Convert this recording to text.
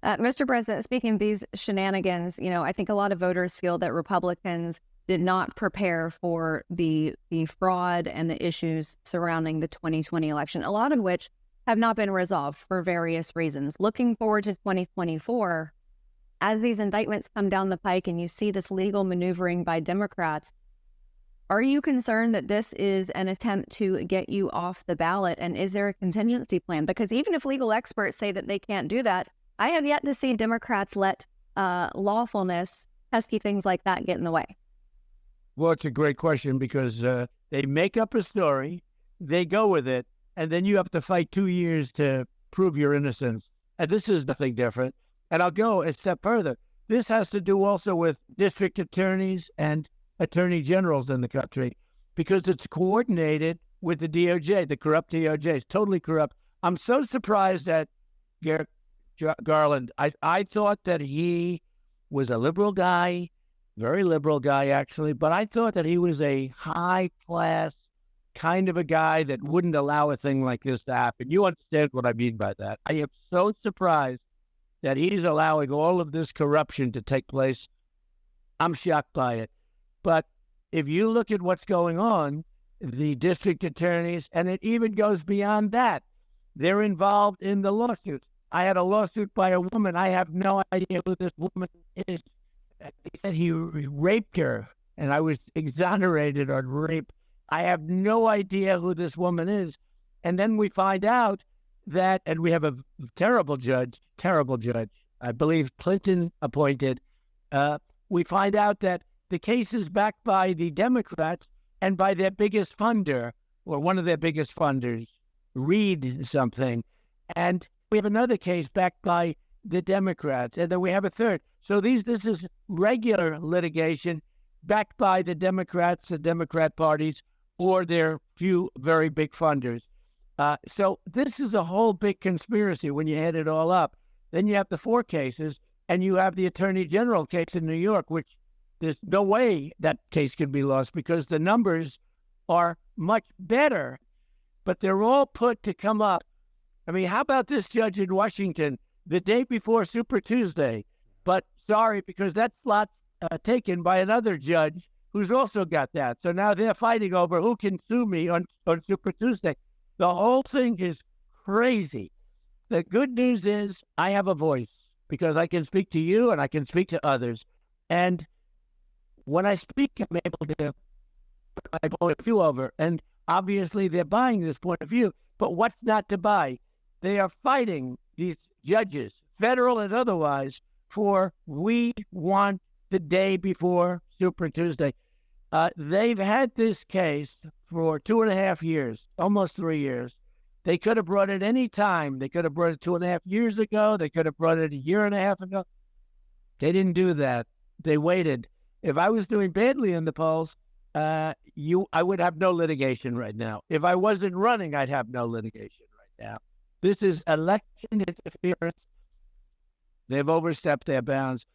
Mr. President, speaking of these shenanigans, I think a lot of voters feel that Republicans did not prepare for the fraud and the issues surrounding the 2020 election, a lot of which have not been resolved for various reasons. Looking forward to 2024, as these indictments come down the pike and you see this legal maneuvering by Democrats, are you concerned that this is an attempt to get you off the ballot? And is there a contingency plan? Because even if legal experts say that they can't do that, I have yet to see Democrats let lawfulness, pesky things like that get in the way. Well, it's a great question because they make up a story, they go with it, and then you have to fight 2 years to prove your innocence. And this is nothing different. And I'll go a step further. This has to do also with district attorneys and attorney generals in the country because it's coordinated with the DOJ, the corrupt DOJ. It's totally corrupt. I'm so surprised that Garland, I thought that he was a liberal guy, very liberal guy, actually, but I thought that he was a high-class kind of a guy that wouldn't allow a thing like this to happen. You understand what I mean by that. I am so surprised that he's allowing all of this corruption to take place. I'm shocked by it. But if you look at what's going on, the district attorneys, and it even goes beyond that, they're involved in the lawsuits. I had a lawsuit by a woman. I have no idea who this woman is. He said he raped her, and I was exonerated on rape. I have no idea who this woman is. And then we find out that, and we have a terrible judge, I believe Clinton appointed. We find out that the case is backed by the Democrats and by their biggest funder, or one of their biggest funders, Reed something. And we have another case backed by the Democrats, and then we have a third. So this is regular litigation backed by the Democrats, the Democrat parties, or their few very big funders. So this is a whole big conspiracy when you add it all up. Then you have the 4 cases, and you have the Attorney General case in New York, which there's no way that case can be lost because the numbers are much better, but they're all put to come up. I mean, how about this judge in Washington the day before Super Tuesday? But sorry, because that slot's taken by another judge who's also got that. So now they're fighting over who can sue me on Super Tuesday. The whole thing is crazy. The good news is I have a voice because I can speak to you and I can speak to others. And when I speak, I'm able to put my point of view over. And obviously they're buying this point of view. But what's not to buy? They are fighting these judges, federal and otherwise, for we want the day before Super Tuesday. They've had this case for 2.5 years, almost 3 years. They could have brought it any time. They could have brought it 2.5 years ago. They could have brought it 1.5 years ago. They didn't do that. They waited. If I was doing badly in the polls, I would have no litigation right now. If I wasn't running, I'd have no litigation right now. This is election interference. They've overstepped their bounds.